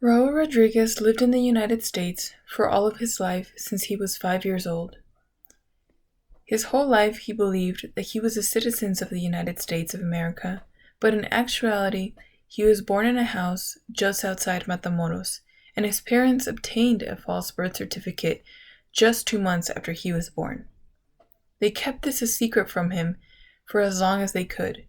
Raul Rodriguez lived in the United States for all of his life since he was 5 years old. His whole life he believed that he was a citizen of the United States of America, but in actuality, he was born in a house just outside Matamoros, and his parents obtained a false birth certificate just 2 months after he was born. They kept this a secret from him for as long as they could,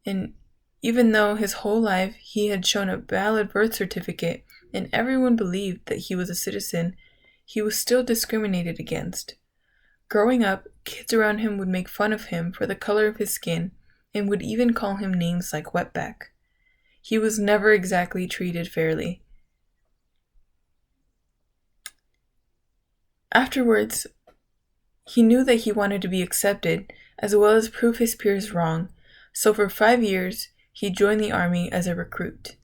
and even though his whole life he had shown a valid birth certificate and everyone believed that he was a citizen, he was still discriminated against. Growing up, kids around him would make fun of him for the color of his skin and would even call him names like wetback. He was never exactly treated fairly. Afterwards, he knew that he wanted to be accepted as well as prove his peers wrong, so for 5 years, he joined the army as a recruit.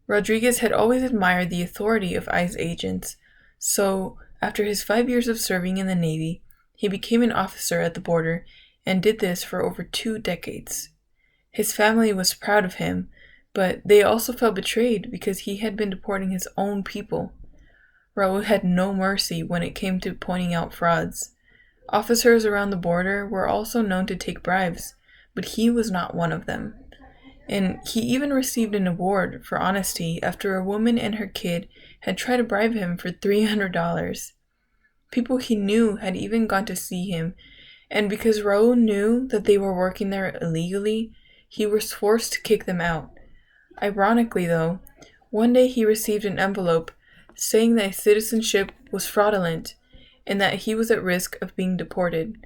Rodriguez had always admired the authority of ICE agents, so after his 5 years of serving in the Navy, he became an officer at the border and did this for over 2 decades. His family was proud of him, but they also felt betrayed because he had been deporting his own people. Raul had no mercy when it came to pointing out frauds. Officers around the border were also known to take bribes, but he was not one of them. And he even received an award for honesty after a woman and her kid had tried to bribe him for $300. People he knew had even gone to see him, and because Raul knew that they were working there illegally, he was forced to kick them out. Ironically, though, one day he received an envelope saying that his citizenship was fraudulent and that he was at risk of being deported.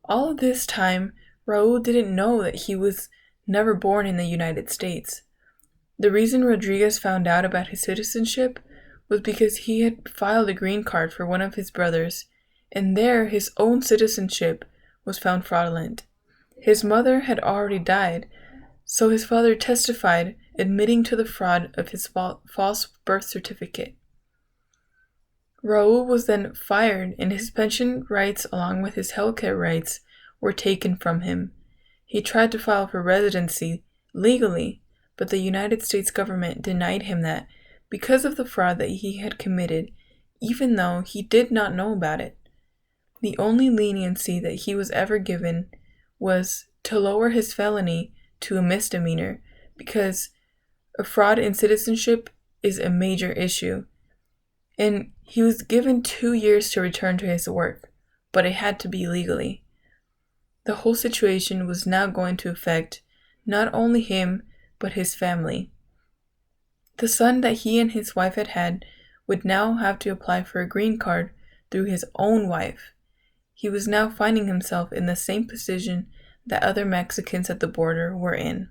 All of this time, Raul didn't know that he was never born in the United States. The reason Rodriguez found out about his citizenship was because he had filed a green card for one of his brothers, and there his own citizenship was found fraudulent. His mother had already died, so his father testified, admitting to the fraud of his false birth certificate. Raul was then fired, and his pension rights along with his healthcare rights were taken from him. He tried to file for residency legally, but the United States government denied him that because of the fraud that he had committed, even though he did not know about it. The only leniency that he was ever given was to lower his felony to a misdemeanor, because a fraud in citizenship is a major issue. And he was given 2 years to return to his work, but it had to be legally. The whole situation was now going to affect not only him, but his family. The son that he and his wife had would now have to apply for a green card through his own wife. He was now finding himself in the same position that other Mexicans at the border were in.